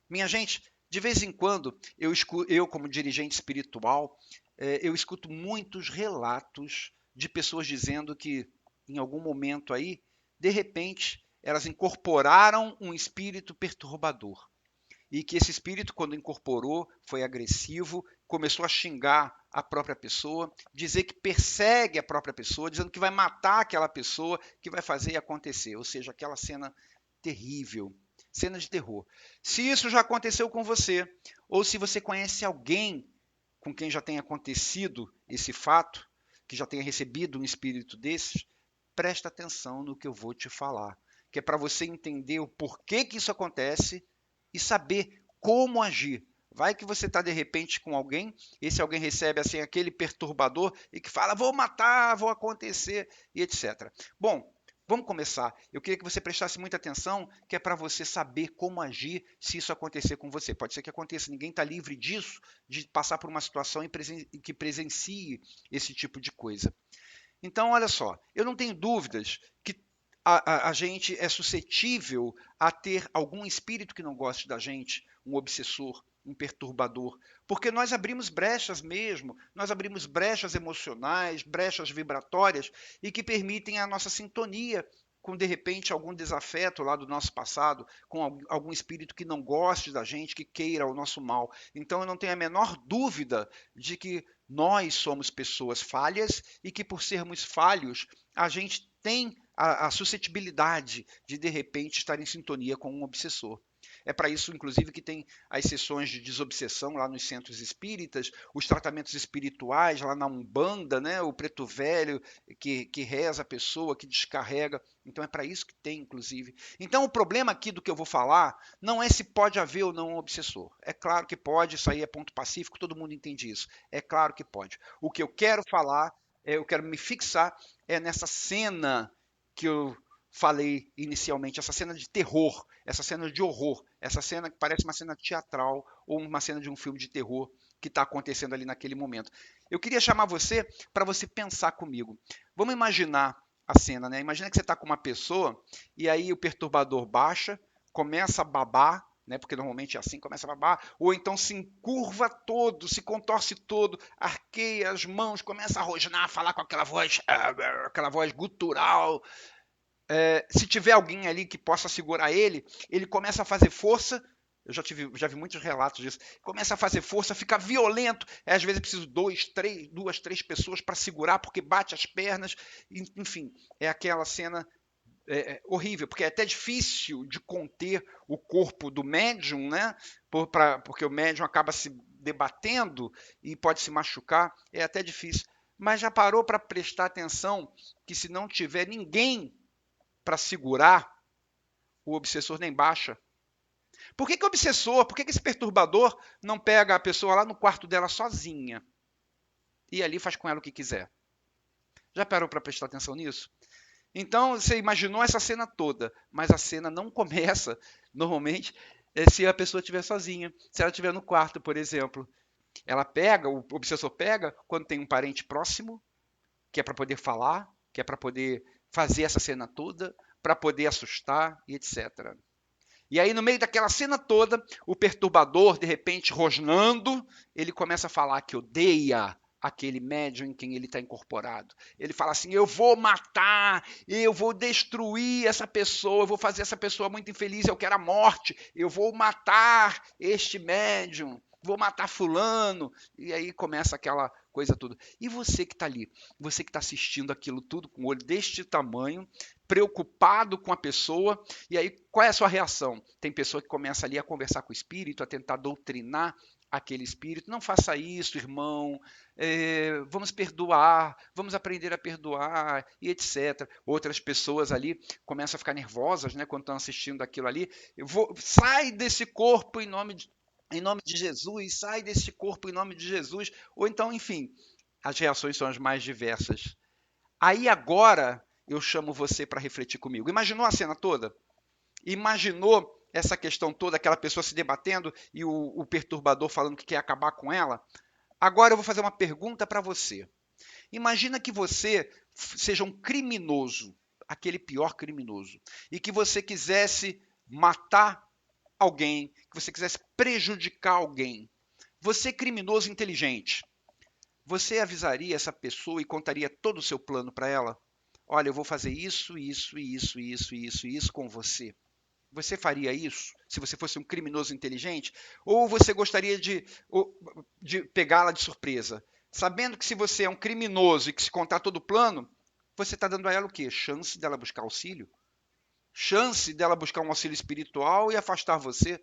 Minha gente, de vez em quando, eu como dirigente espiritual, eu escuto muitos relatos de pessoas dizendo que, em algum momento aí, de repente, elas incorporaram um espírito perturbador. E que esse espírito, quando incorporou, foi agressivo, começou a xingar a própria pessoa, dizer que persegue a própria pessoa, dizendo que vai matar aquela pessoa, que vai fazer acontecer. Ou seja, aquela cena terrível, cena de terror. Se isso já aconteceu com você, ou se você conhece alguém com quem já tenha acontecido esse fato, que já tenha recebido um espírito desses, presta atenção no que eu vou te falar, que é para você entender o porquê que isso acontece e saber como agir. Vai que você está de repente com alguém, esse alguém recebe assim aquele perturbador e que fala, vou matar, vou acontecer e etc. Bom, vamos começar. Eu queria que você prestasse muita atenção, que é para você saber como agir se isso acontecer com você. Pode ser que aconteça, ninguém está livre disso, de passar por uma situação que presencie esse tipo de coisa. Então, olha só, eu não tenho dúvidas que a gente é suscetível a ter algum espírito que não goste da gente, um obsessor, um perturbador, porque nós abrimos brechas mesmo, nós abrimos brechas emocionais, brechas vibratórias e que permitem a nossa sintonia com de repente algum desafeto lá do nosso passado, com algum espírito que não goste da gente, que queira o nosso mal. Então eu não tenho a menor dúvida de que nós somos pessoas falhas e que por sermos falhos, a gente tem a suscetibilidade de repente estar em sintonia com um obsessor. É para isso, inclusive, que tem as sessões de desobsessão lá nos centros espíritas, os tratamentos espirituais lá na Umbanda, né? O preto velho que reza a pessoa, que descarrega. Então é para isso que tem, inclusive. Então o problema aqui do que eu vou falar não é se pode haver ou não um obsessor. É claro que pode, isso aí é ponto pacífico, todo mundo entende isso. É claro que pode. O que eu quero falar, eu quero me fixar, é nessa cena que eu falei inicialmente, essa cena de terror, essa cena de horror, essa cena que parece uma cena teatral ou uma cena de um filme de terror que está acontecendo ali naquele momento. Eu queria chamar você para você pensar comigo. Vamos imaginar a cena, né? Imagina que você está com uma pessoa e aí o perturbador baixa, começa a babar, né? Porque normalmente é assim, começa a babar, ou então se encurva todo, se contorce todo, arqueia as mãos, começa a rosnar, falar com aquela voz gutural, se tiver alguém ali que possa segurar ele, ele começa a fazer força. Eu já vi muitos relatos disso. Começa a fazer força, fica violento. Às vezes é preciso duas, três pessoas para segurar, porque bate as pernas. Enfim, é aquela cena horrível, porque é até difícil de conter o corpo do médium, né? Porque o médium acaba se debatendo e pode se machucar. É até difícil. Mas já parou para prestar atenção que se não tiver ninguém para segurar, o obsessor nem baixa. Por que, que o obsessor, por que, que esse perturbador não pega a pessoa lá no quarto dela sozinha e ali faz com ela o que quiser? Já parou para prestar atenção nisso? Então você imaginou essa cena toda, mas a cena não começa normalmente se a pessoa estiver sozinha. Se ela estiver no quarto, por exemplo, ela pega, o obsessor pega quando tem um parente próximo, que é para poder falar, que é para poder fazer essa cena toda, para poder assustar e etc. E aí, no meio daquela cena toda, o perturbador, de repente, rosnando, ele começa a falar que odeia aquele médium em quem ele está incorporado. Ele fala assim: eu vou matar, eu vou destruir essa pessoa, eu vou fazer essa pessoa muito infeliz, eu quero a morte, eu vou matar este médium, vou matar fulano. E aí começa aquela coisa toda. E você que está ali, você que está assistindo aquilo tudo com o olho deste tamanho, preocupado com a pessoa, e aí qual é a sua reação? Tem pessoa que começa ali a conversar com o espírito, a tentar doutrinar aquele espírito. Não faça isso, irmão. Vamos perdoar, vamos aprender a perdoar e etc. Outras pessoas ali começam a ficar nervosas, né, quando estão assistindo aquilo ali. Sai desse corpo em nome de Jesus, sai desse corpo em nome de Jesus. Ou então, enfim, as reações são as mais diversas. Aí agora eu chamo você para refletir comigo. Imaginou a cena toda? Imaginou essa questão toda, aquela pessoa se debatendo e o perturbador falando que quer acabar com ela? Agora eu vou fazer uma pergunta para você. Imagina que você seja um criminoso, aquele pior criminoso, e que você quisesse matar alguém, que você quisesse prejudicar alguém, você criminoso inteligente, você avisaria essa pessoa e contaria todo o seu plano para ela? Olha, eu vou fazer isso, isso, isso, isso, isso, isso com você. Você faria isso se você fosse um criminoso inteligente? Ou você gostaria de pegá-la de surpresa? Sabendo que se você é um criminoso e que se contar todo o plano, você está dando a ela o quê? Chance dela buscar auxílio? Chance dela buscar um auxílio espiritual e afastar você?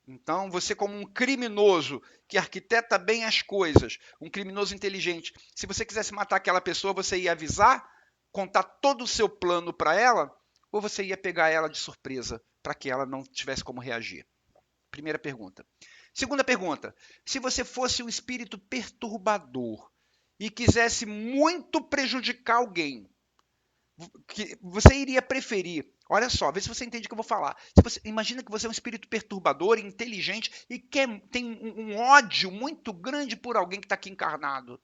Então, você como um criminoso que arquiteta bem as coisas, um criminoso inteligente, se você quisesse matar aquela pessoa, você ia avisar, contar todo o seu plano para ela, ou você ia pegar ela de surpresa para que ela não tivesse como reagir? Primeira pergunta. Segunda pergunta: se você fosse um espírito perturbador e quisesse muito prejudicar alguém, que você iria preferir. Olha só, vê se você entende o que eu vou falar. Se você, imagina que você é um espírito perturbador, inteligente e tem um ódio muito grande por alguém que está aqui encarnado.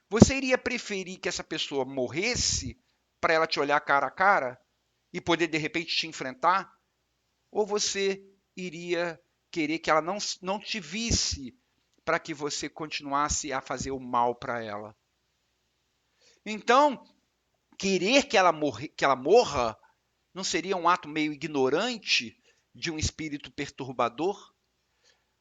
Você iria preferir que essa pessoa morresse para ela te olhar cara a cara e poder de repente te enfrentar? Ou você iria querer que ela não te visse para que você continuasse a fazer o mal para ela? Então, querer que ela morra não seria um ato meio ignorante de um espírito perturbador?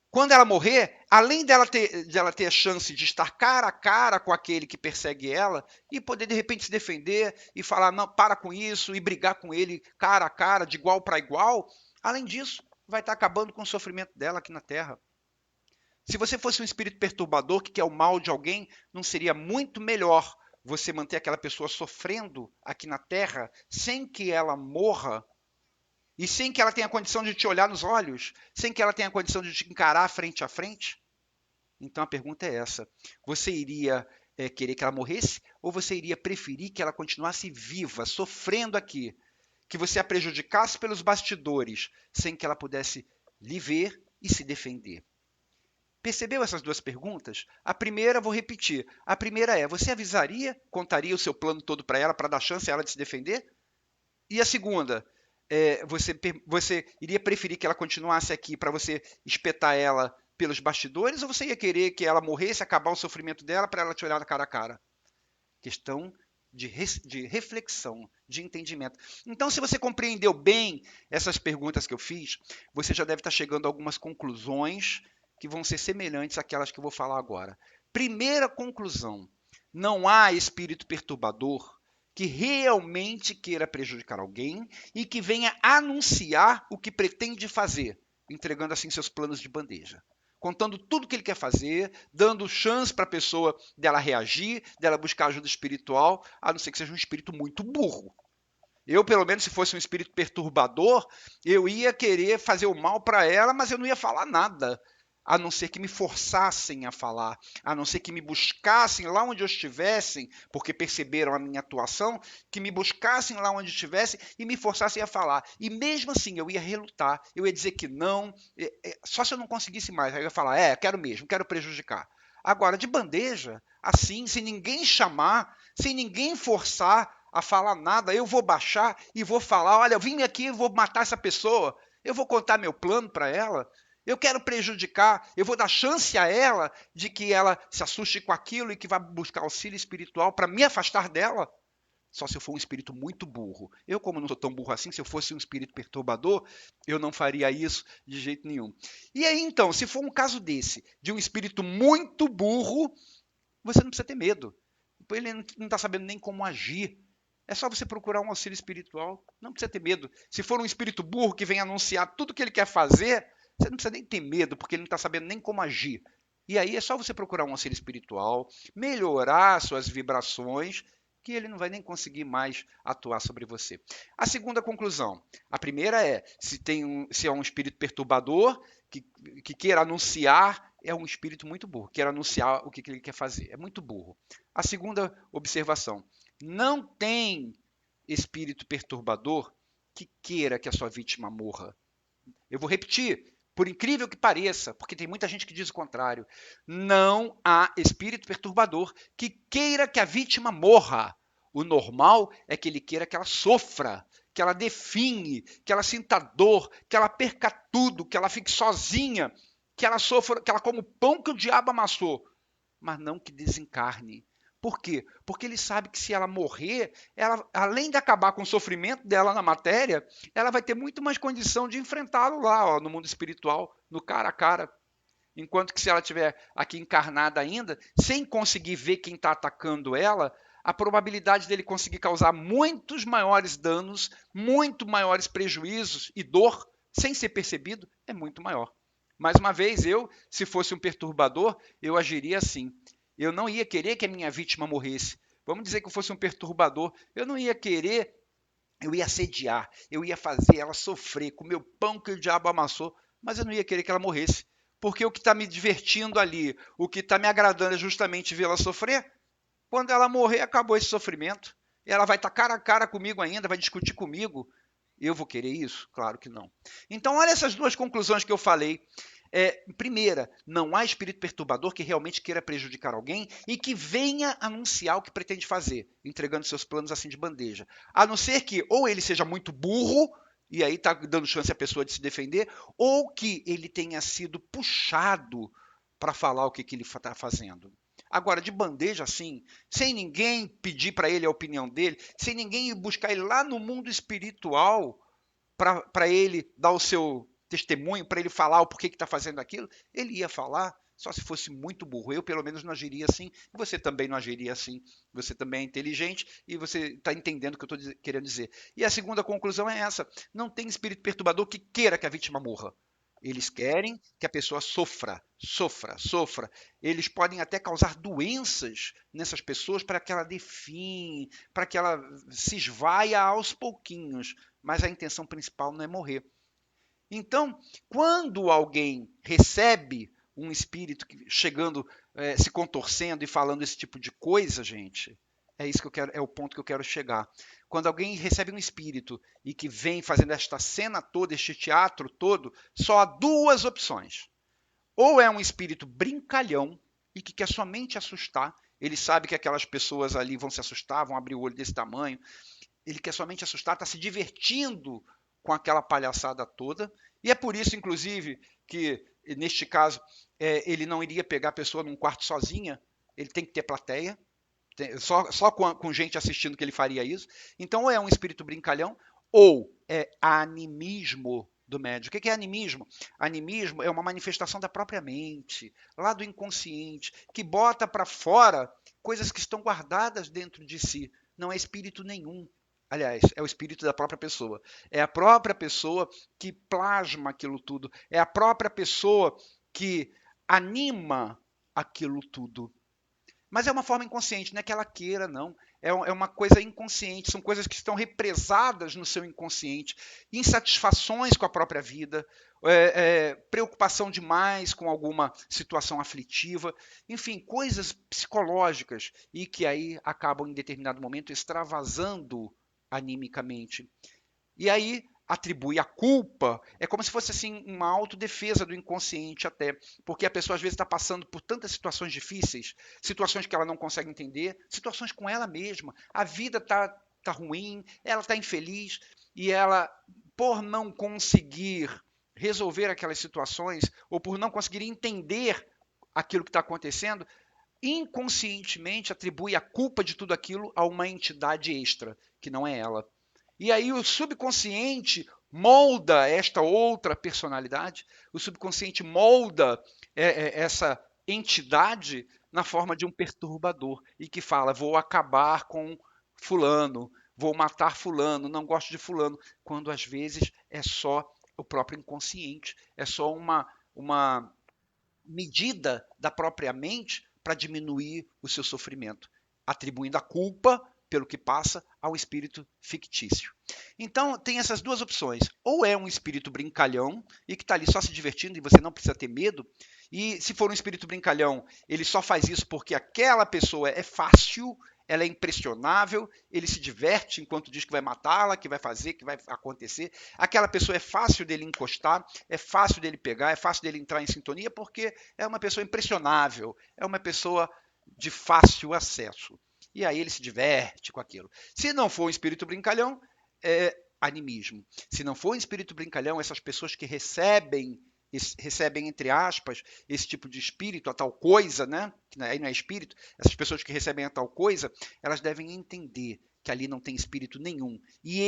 Quando ela morrer, além dela ter a chance de estar cara a cara com aquele que persegue ela e poder de repente se defender e falar, não, para com isso, e brigar com ele cara a cara, de igual para igual, além disso, vai estar acabando com o sofrimento dela aqui na Terra. Se você fosse um espírito perturbador que quer o mal de alguém, não seria muito melhor você manter aquela pessoa sofrendo aqui na Terra sem que ela morra e sem que ela tenha condição de te olhar nos olhos, sem que ela tenha condição de te encarar frente a frente? Então a pergunta é essa: você iria querer que ela morresse ou você iria preferir que ela continuasse viva, sofrendo aqui, que você a prejudicasse pelos bastidores, sem que ela pudesse lhe ver e se defender? Percebeu essas duas perguntas? A primeira, vou repetir. A primeira é: você avisaria, contaria o seu plano todo para ela, para dar chance a ela de se defender? E a segunda, você iria preferir que ela continuasse aqui para você espetar ela pelos bastidores, ou você ia querer que ela morresse, acabar o sofrimento dela para ela te olhar cara a cara? Questão de reflexão, de entendimento. Então, se você compreendeu bem essas perguntas que eu fiz, você já deve estar chegando a algumas conclusões que vão ser semelhantes àquelas que eu vou falar agora. Primeira conclusão: não há espírito perturbador que realmente queira prejudicar alguém e que venha anunciar o que pretende fazer, entregando assim seus planos de bandeja, contando tudo que ele quer fazer, dando chance para a pessoa dela reagir, dela buscar ajuda espiritual, a não ser que seja um espírito muito burro. Eu, pelo menos, se fosse um espírito perturbador, eu ia querer fazer o mal para ela, mas eu não ia falar nada, a não ser que me forçassem a falar, a não ser que me buscassem lá onde eu estivessem, porque perceberam a minha atuação, que me buscassem lá onde estivessem e me forçassem a falar. E mesmo assim eu ia relutar, eu ia dizer que não, só se eu não conseguisse mais. Aí eu ia falar, quero mesmo, quero prejudicar. Agora, de bandeja, assim, sem ninguém chamar, sem ninguém forçar a falar nada, eu vou baixar e vou falar, olha, eu vim aqui e vou matar essa pessoa, eu vou contar meu plano para ela, eu quero prejudicar, eu vou dar chance a ela de que ela se assuste com aquilo e que vá buscar auxílio espiritual para me afastar dela? Só se eu for um espírito muito burro. Eu, como não sou tão burro assim, se eu fosse um espírito perturbador, eu não faria isso de jeito nenhum. E aí, então, se for um caso desse, de um espírito muito burro, você não precisa ter medo. Ele não está sabendo nem como agir. É só você procurar um auxílio espiritual. Não precisa ter medo. Se for um espírito burro que vem anunciar tudo que ele quer fazer, você não precisa nem ter medo, porque ele não está sabendo nem como agir. E aí é só você procurar um auxílio espiritual, melhorar suas vibrações, que ele não vai nem conseguir mais atuar sobre você. A segunda conclusão. A primeira é, se é um espírito perturbador que queira anunciar, é um espírito muito burro, quer anunciar o que ele quer fazer. É muito burro. A segunda observação. Não tem espírito perturbador que queira que a sua vítima morra. Eu vou repetir, por incrível que pareça, porque tem muita gente que diz o contrário. Não há espírito perturbador que queira que a vítima morra. O normal é que ele queira que ela sofra, que ela define, que ela sinta dor, que ela perca tudo, que ela fique sozinha, que ela sofra, que ela coma o pão que o diabo amassou, mas não que desencarne. Por quê? Porque ele sabe que se ela morrer, ela, além de acabar com o sofrimento dela na matéria, ela vai ter muito mais condição de enfrentá-lo lá, ó, no mundo espiritual, no cara a cara. Enquanto que se ela estiver aqui encarnada ainda, sem conseguir ver quem está atacando ela, a probabilidade dele conseguir causar muitos maiores danos, muito maiores prejuízos e dor, sem ser percebido, é muito maior. Mais uma vez, eu, se fosse um perturbador, eu agiria assim. Eu não ia querer que a minha vítima morresse. Vamos dizer que eu fosse um perturbador, eu não ia querer, eu ia assediar, eu ia fazer ela sofrer, comer o pão que o diabo amassou, mas eu não ia querer que ela morresse. Porque o que está me divertindo ali, o que está me agradando é justamente vê-la sofrer. Quando ela morrer, acabou esse sofrimento. Ela vai estar cara a cara comigo ainda, vai discutir comigo. Eu vou querer isso? Claro que não. Então, olha essas duas conclusões que eu falei. Primeira, não há espírito perturbador que realmente queira prejudicar alguém e que venha anunciar o que pretende fazer, entregando seus planos assim de bandeja. A não ser que ou ele seja muito burro, e aí está dando chance à pessoa de se defender, ou que ele tenha sido puxado para falar o que ele está fazendo. Agora, de bandeja assim, sem ninguém pedir para ele a opinião dele, sem ninguém ir buscar ele lá no mundo espiritual para ele dar o seu testemunho, para ele falar o porquê que está fazendo aquilo, ele ia falar só se fosse muito burro. Eu, pelo menos, não agiria assim. Você também não agiria assim. Você também é inteligente e você está entendendo o que eu estou querendo dizer. E a segunda conclusão é essa. Não tem espírito perturbador que queira que a vítima morra. Eles querem que a pessoa sofra, sofra, sofra. Eles podem até causar doenças nessas pessoas para que ela define, para que ela se esvaia aos pouquinhos. Mas a intenção principal não é morrer. Então, quando alguém recebe um espírito chegando, se contorcendo e falando esse tipo de coisa, gente, é isso que eu quero, é o ponto que eu quero chegar. Quando alguém recebe um espírito e que vem fazendo esta cena toda, este teatro todo, só há duas opções. Ou é um espírito brincalhão e que quer somente assustar, ele sabe que aquelas pessoas ali vão se assustar, vão abrir o olho desse tamanho, ele quer somente assustar, está se divertindo com aquela palhaçada toda. E é por isso, inclusive, que neste caso ele não iria pegar a pessoa num quarto sozinha, ele tem que ter plateia, só com gente assistindo que ele faria isso. Então, ou é um espírito brincalhão, ou é animismo do médium. O que é animismo? Animismo é uma manifestação da própria mente, lá do inconsciente, que bota para fora coisas que estão guardadas dentro de si. Não é espírito nenhum. Aliás, é o espírito da própria pessoa. É a própria pessoa que plasma aquilo tudo. É a própria pessoa que anima aquilo tudo. Mas é uma forma inconsciente, não é que ela queira, não. É uma coisa inconsciente, são coisas que estão represadas no seu inconsciente, insatisfações com a própria vida, preocupação demais com alguma situação aflitiva, enfim, coisas psicológicas e que aí acabam em determinado momento extravasando animicamente. E aí atribui a culpa, é como se fosse assim uma autodefesa do inconsciente até, porque a pessoa às vezes está passando por tantas situações difíceis, situações que ela não consegue entender, situações com ela mesma, a vida tá ruim, ela está infeliz e ela, por não conseguir resolver aquelas situações ou por não conseguir entender aquilo que está acontecendo, inconscientemente atribui a culpa de tudo aquilo a uma entidade extra, que não é ela. E aí o subconsciente molda esta outra personalidade, o subconsciente molda essa entidade na forma de um perturbador e que fala: vou acabar com fulano, vou matar fulano, não gosto de fulano, quando às vezes é só o próprio inconsciente, é só uma medida da própria mente para diminuir o seu sofrimento, atribuindo a culpa pelo que passa ao espírito fictício. Então, tem essas duas opções. Ou é um espírito brincalhão e que está ali só se divertindo e você não precisa ter medo. E se for um espírito brincalhão, ele só faz isso porque aquela pessoa é fácil, ela é impressionável, ele se diverte enquanto diz que vai matá-la, que vai fazer, que vai acontecer. Aquela pessoa é fácil dele encostar, é fácil dele pegar, é fácil dele entrar em sintonia, porque é uma pessoa impressionável, é uma pessoa de fácil acesso. E aí ele se diverte com aquilo. Se não for um espírito brincalhão, animismo. Se não for um espírito brincalhão, essas pessoas que recebem, entre aspas, esse tipo de espírito, a tal coisa, né? Que aí não é espírito, essas pessoas que recebem a tal coisa, elas devem entender que ali não tem espírito nenhum. E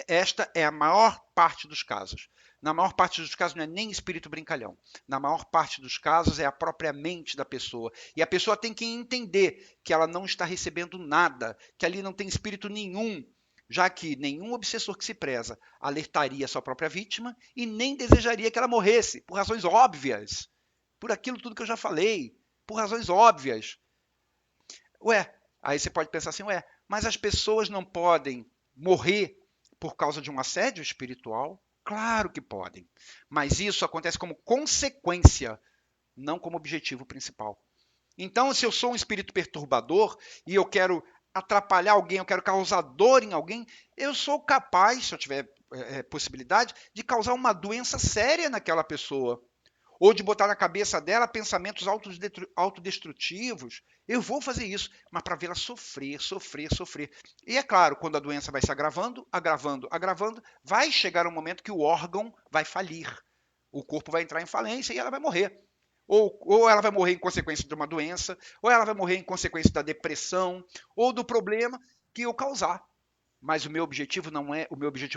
esta é a maior parte dos casos. Na maior parte dos casos não é nem espírito brincalhão. Na maior parte dos casos é a própria mente da pessoa. E a pessoa tem que entender que ela não está recebendo nada, que ali não tem espírito nenhum, já que nenhum obsessor que se preza alertaria a sua própria vítima e nem desejaria que ela morresse, por razões óbvias, por aquilo tudo que eu já falei, por razões óbvias. Ué, aí você pode pensar assim, ué, mas as pessoas não podem morrer por causa de um assédio espiritual? Claro que podem, mas isso acontece como consequência, não como objetivo principal. Então, se eu sou um espírito perturbador e eu quero atrapalhar alguém, eu quero causar dor em alguém, eu sou capaz, se eu tiver possibilidade, de causar uma doença séria naquela pessoa. Ou de botar na cabeça dela pensamentos autodestrutivos. Eu vou fazer isso, mas para vê-la sofrer, sofrer, sofrer. E é claro, quando a doença vai se agravando, agravando, agravando, vai chegar um momento que o órgão vai falir. O corpo vai entrar em falência e ela vai morrer. Ou ela vai morrer em consequência de uma doença, ou ela vai morrer em consequência da depressão, ou do problema que eu causar. Mas o meu objetivo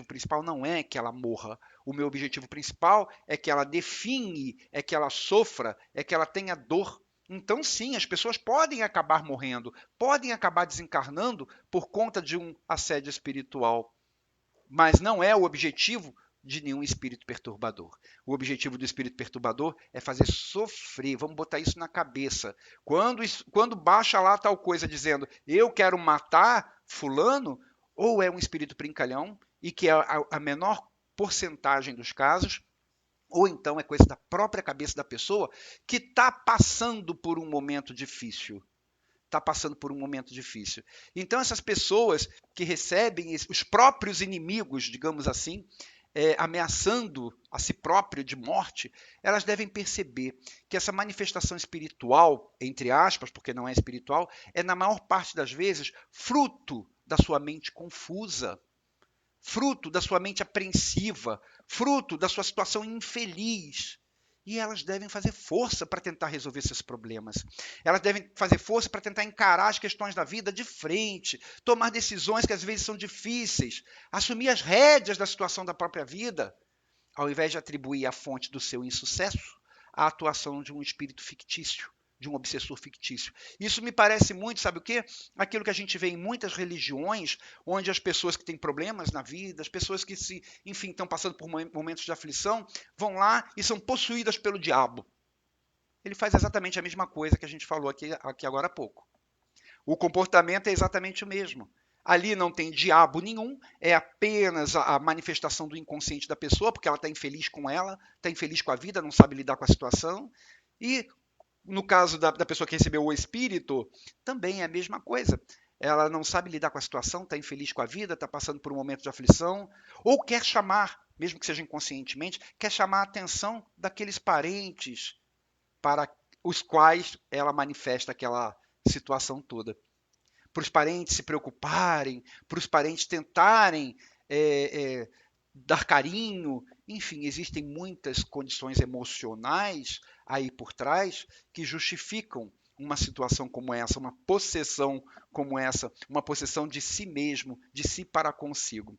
principal não é que ela morra. O meu objetivo principal é que ela define, é que ela sofra, é que ela tenha dor. Então, sim, as pessoas podem acabar morrendo, podem acabar desencarnando por conta de um assédio espiritual, mas não é o objetivo de nenhum espírito perturbador. O objetivo do espírito perturbador é fazer sofrer. Vamos botar isso na cabeça. Quando baixa lá tal coisa dizendo eu quero matar fulano, ou é um espírito brincalhão e que é a menor porcentagem dos casos, ou então é coisa da própria cabeça da pessoa que está passando por um momento difícil. Está passando por um momento difícil. Então, essas pessoas que recebem os próprios inimigos, digamos assim, ameaçando a si próprio de morte, elas devem perceber que essa manifestação espiritual, entre aspas, porque não é espiritual, é na maior parte das vezes fruto da sua mente confusa, fruto da sua mente apreensiva, fruto da sua situação infeliz. E elas devem fazer força para tentar resolver esses problemas. Elas devem fazer força para tentar encarar as questões da vida de frente, tomar decisões que às vezes são difíceis, assumir as rédeas da situação da própria vida, ao invés de atribuir a fonte do seu insucesso à atuação de um espírito fictício, de um obsessor fictício. Isso me parece muito, sabe o quê? Aquilo que a gente vê em muitas religiões, onde as pessoas que têm problemas na vida, as pessoas que enfim, estão passando por momentos de aflição, vão lá e são possuídas pelo diabo. Ele faz exatamente a mesma coisa que a gente falou aqui agora há pouco. O comportamento é exatamente o mesmo. Ali não tem diabo nenhum, é apenas a manifestação do inconsciente da pessoa, porque ela está infeliz com ela, está infeliz com a vida, não sabe lidar com a situação. E no caso da pessoa que recebeu o espírito, também é a mesma coisa. Ela não sabe lidar com a situação, está infeliz com a vida, está passando por um momento de aflição, ou quer chamar, mesmo que seja inconscientemente, quer chamar a atenção daqueles parentes para os quais ela manifesta aquela situação toda. Para os parentes se preocuparem, para os parentes tentarem dar carinho, enfim, existem muitas condições emocionais aí por trás que justificam uma situação como essa, uma possessão como essa, uma possessão de si mesmo, de si para consigo.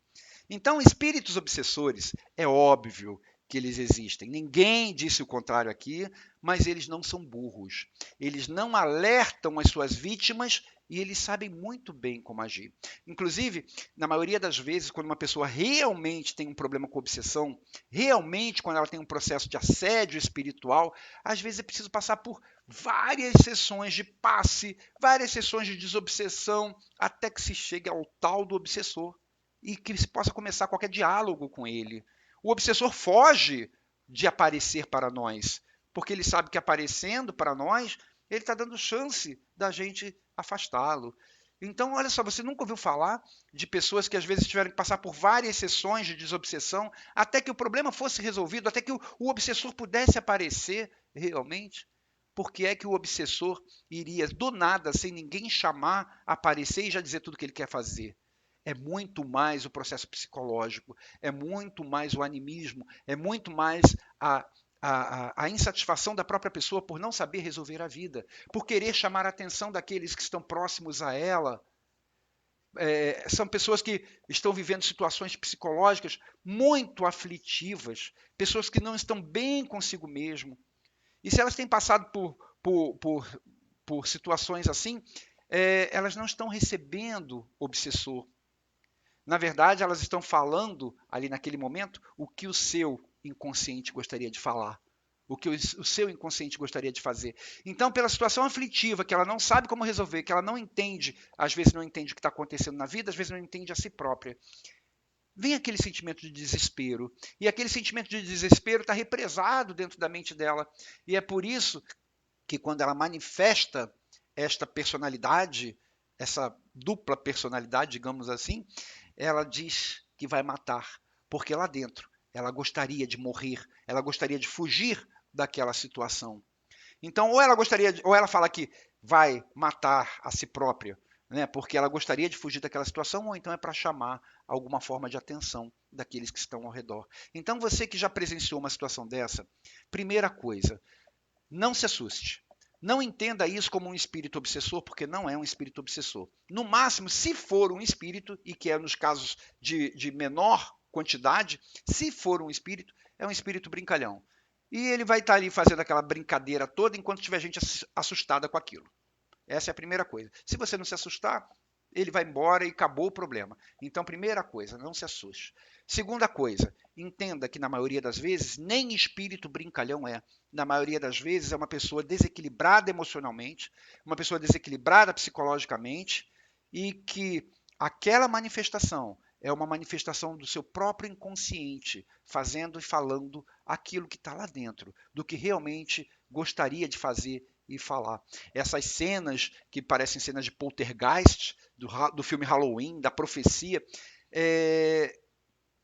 Então, espíritos obsessores, é óbvio que eles existem. Ninguém disse o contrário aqui, mas eles não são burros. Eles não alertam as suas vítimas e eles sabem muito bem como agir. Inclusive, na maioria das vezes, quando uma pessoa realmente tem um problema com obsessão, realmente quando ela tem um processo de assédio espiritual, às vezes é preciso passar por várias sessões de passe, várias sessões de desobsessão, até que se chegue ao tal do obsessor e que se possa começar qualquer diálogo com ele. O obsessor foge de aparecer para nós, porque ele sabe que aparecendo para nós, ele está dando chance da gente afastá-lo. Então, olha só, você nunca ouviu falar de pessoas que às vezes tiveram que passar por várias sessões de desobsessão até que o problema fosse resolvido, até que o obsessor pudesse aparecer realmente? Por que é que o obsessor iria do nada, sem ninguém chamar, aparecer e já dizer tudo o que ele quer fazer? é muito mais o processo psicológico, é muito mais o animismo, é muito mais a insatisfação da própria pessoa por não saber resolver a vida, por querer chamar a atenção daqueles que estão próximos a ela. São pessoas que estão vivendo situações psicológicas muito aflitivas, pessoas que não estão bem consigo mesmo. E se elas têm passado por situações assim, elas não estão recebendo obsessor. Na verdade, elas estão falando ali naquele momento o que o seu inconsciente gostaria de falar, o que o seu inconsciente gostaria de fazer. Então, pela situação aflitiva, que ela não sabe como resolver, que ela não entende, às vezes não entende o que está acontecendo na vida, às vezes não entende a si própria, vem aquele sentimento de desespero. E aquele sentimento de desespero está represado dentro da mente dela. E é por isso que quando ela manifesta esta personalidade, essa dupla personalidade, digamos assim, ela diz que vai matar, porque lá dentro ela gostaria de morrer, ela gostaria de fugir daquela situação. Então, ou ela gostaria, ou ela fala que vai matar a si própria, né, porque ela gostaria de fugir daquela situação, ou então é para chamar alguma forma de atenção daqueles que estão ao redor. Então, você que já presenciou uma situação dessa, primeira coisa, não se assuste. Não entenda isso como um espírito obsessor, porque não é um espírito obsessor. No máximo, se for um espírito, e que é nos casos de menor quantidade, se for um espírito, é um espírito brincalhão. E ele vai estar ali fazendo aquela brincadeira toda enquanto tiver gente assustada com aquilo. Essa é a primeira coisa. Se você não se assustar, ele vai embora e acabou o problema. Então, primeira coisa, não se assuste. Segunda coisa, entenda que na maioria das vezes nem espírito brincalhão é. Na maioria das vezes é uma pessoa desequilibrada emocionalmente, uma pessoa desequilibrada psicologicamente e que aquela manifestação é uma manifestação do seu próprio inconsciente, fazendo e falando aquilo que está lá dentro, do que realmente gostaria de fazer e falar. Essas cenas que parecem cenas de poltergeist, do filme Halloween, da profecia,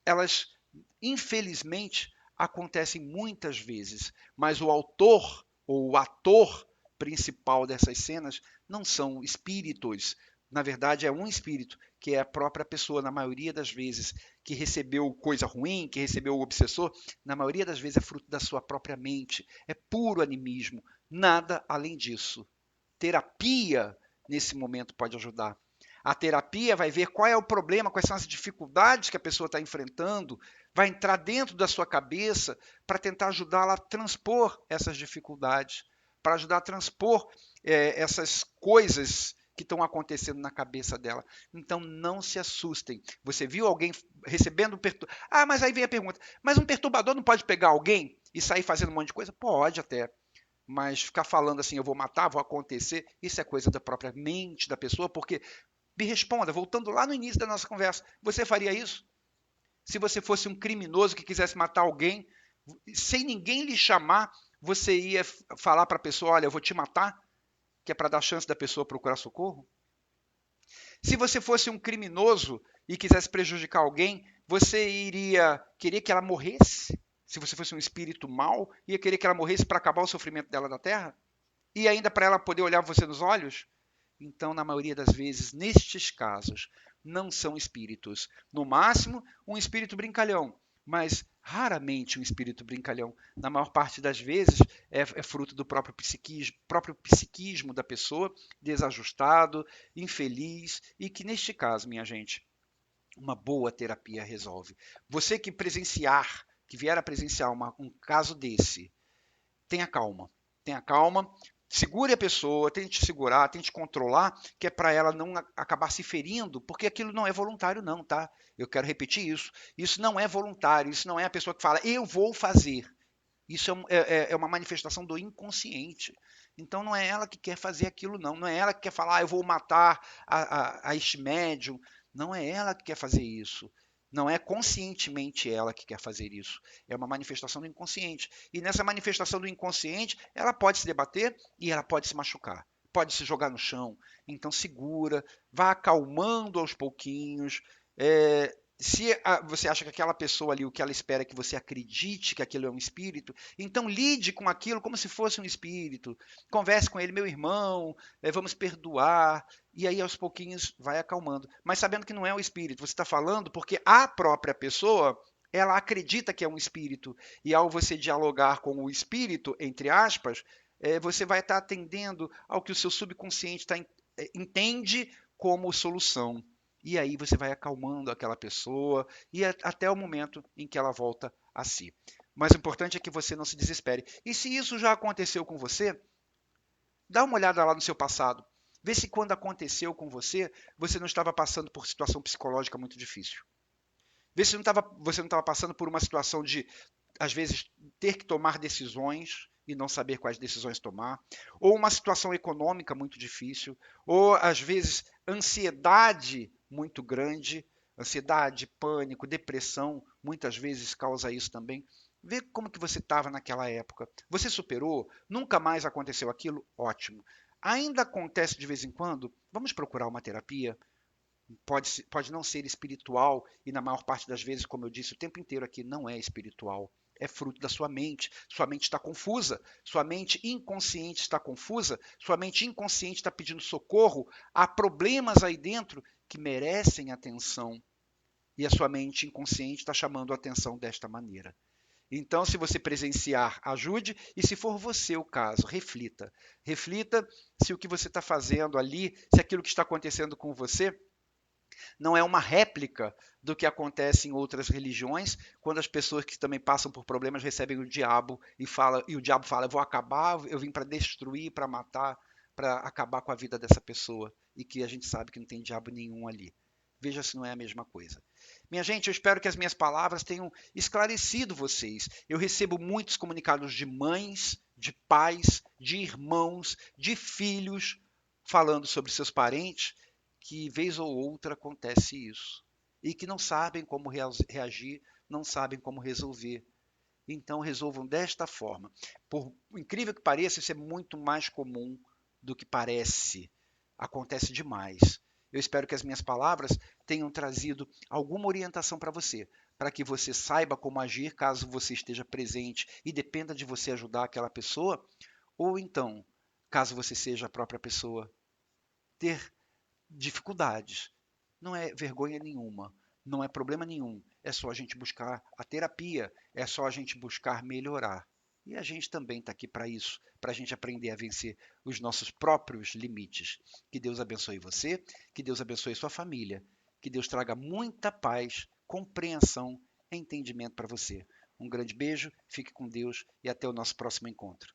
elas, infelizmente, acontecem muitas vezes, mas o autor ou o ator principal dessas cenas não são espíritos. Na verdade, é um espírito, que é a própria pessoa, na maioria das vezes, que recebeu coisa ruim, que recebeu o obsessor, na maioria das vezes é fruto da sua própria mente. É puro animismo, nada além disso. Terapia, nesse momento, pode ajudar. A terapia vai ver qual é o problema, quais são as dificuldades que a pessoa está enfrentando, vai entrar dentro da sua cabeça para tentar ajudá-la a transpor essas dificuldades, para ajudar a transpor essas coisas que estão acontecendo na cabeça dela. Então não se assustem. Você viu alguém recebendo um perturbador? Ah, mas aí vem a pergunta: mas um perturbador não pode pegar alguém e sair fazendo um monte de coisa? Pode até. Mas ficar falando assim, eu vou matar, vou acontecer, isso é coisa da própria mente da pessoa, porque me responda, voltando lá no início da nossa conversa, você faria isso? Se você fosse um criminoso que quisesse matar alguém, sem ninguém lhe chamar, você ia falar para a pessoa, olha, eu vou te matar, que é para dar chance da pessoa procurar socorro? Se você fosse um criminoso e quisesse prejudicar alguém, você iria querer que ela morresse? Se você fosse um espírito mau, ia querer que ela morresse para acabar o sofrimento dela da terra? E ainda para ela poder olhar você nos olhos? Então, na maioria das vezes, nestes casos, não são espíritos. No máximo, um espírito brincalhão, mas raramente um espírito brincalhão. Na maior parte das vezes, é fruto do próprio psiquismo da pessoa, desajustado, infeliz, e que, neste caso, minha gente, uma boa terapia resolve. Você que presenciar, que vier a presenciar um caso desse, tenha calma. Tenha calma, segure a pessoa, tente segurar, tente controlar, que é para ela não acabar se ferindo, porque aquilo não é voluntário não, tá? Eu quero repetir isso. Isso não é voluntário, isso não é a pessoa que fala, eu vou fazer. Isso é uma manifestação do inconsciente. Então não é ela que quer fazer aquilo não, não é ela que quer falar, eu vou matar a este médium, não é ela que quer fazer isso. Não é conscientemente ela que quer fazer isso. É uma manifestação do inconsciente. E nessa manifestação do inconsciente, ela pode se debater e ela pode se machucar. Pode se jogar no chão. Então segura, vá acalmando aos pouquinhos. Se você acha que aquela pessoa ali, o que ela espera é que você acredite que aquilo é um espírito, então lide com aquilo como se fosse um espírito. Converse com ele, meu irmão, vamos perdoar. E aí, aos pouquinhos, vai acalmando. Mas sabendo que não é um espírito, você está falando porque a própria pessoa, ela acredita que é um espírito. E ao você dialogar com o espírito, entre aspas, você vai estar atendendo ao que o seu subconsciente entende como solução. E aí você vai acalmando aquela pessoa e até o momento em que ela volta a si. Mas o importante é que você não se desespere. E se isso já aconteceu com você, dá uma olhada lá no seu passado. Vê se quando aconteceu com você, você não estava passando por situação psicológica muito difícil. Vê se você não estava passando por uma situação de, às vezes, ter que tomar decisões e não saber quais decisões tomar, ou uma situação econômica muito difícil, ou às vezes ansiedade muito grande, ansiedade, pânico, depressão, muitas vezes causa isso também. Vê como que você estava naquela época. Você superou? Nunca mais aconteceu aquilo? Ótimo. Ainda acontece de vez em quando? Vamos procurar uma terapia? Pode não ser espiritual, e na maior parte das vezes, como eu disse o tempo inteiro aqui, não é espiritual. É fruto da sua mente. Sua mente está confusa, sua mente inconsciente está confusa, sua mente inconsciente está pedindo socorro. Há problemas aí dentro que merecem atenção. E a sua mente inconsciente está chamando a atenção desta maneira. Então, se você presenciar, ajude, e se for você o caso, reflita. Reflita se o que você está fazendo ali, se aquilo que está acontecendo com você não é uma réplica do que acontece em outras religiões, quando as pessoas que também passam por problemas recebem o diabo e o diabo fala: eu vou acabar, eu vim para destruir, para matar, para acabar com a vida dessa pessoa, e que a gente sabe que não tem diabo nenhum ali. Veja se não é a mesma coisa. Minha gente, eu espero que as minhas palavras tenham esclarecido vocês. Eu recebo muitos comunicados de mães, de pais, de irmãos, de filhos, falando sobre seus parentes, que vez ou outra acontece isso. E que não sabem como reagir, não sabem como resolver. Então resolvam desta forma. Por incrível que pareça, isso é muito mais comum do que parece. Acontece demais. Eu espero que as minhas palavras tenham trazido alguma orientação para que você saiba como agir caso você esteja presente e dependa de você ajudar aquela pessoa, ou então, caso você seja a própria pessoa, ter dificuldades. Não é vergonha nenhuma, não é problema nenhum. É só a gente buscar a terapia, é só a gente buscar melhorar. E a gente também está aqui para isso, para a gente aprender a vencer os nossos próprios limites. Que Deus abençoe você, que Deus abençoe sua família, que Deus traga muita paz, compreensão e entendimento para você. Um grande beijo, fique com Deus e até o nosso próximo encontro.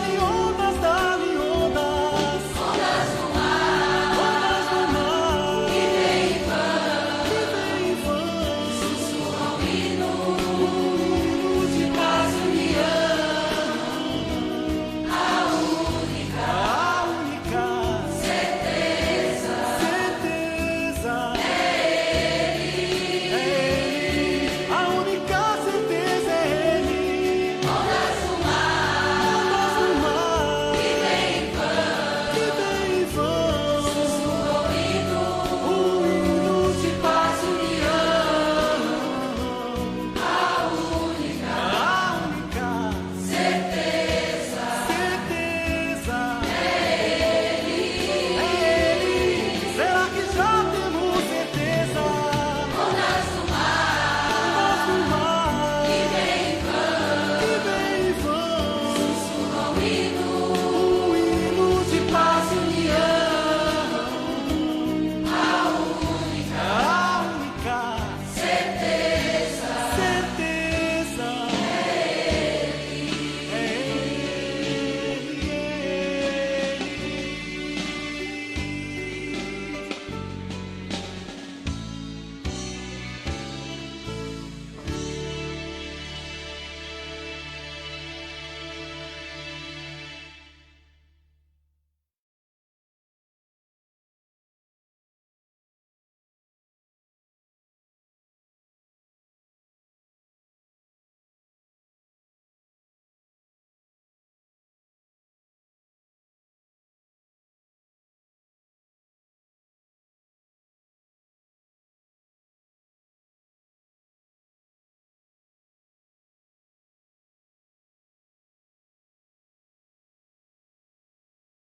vale ouro.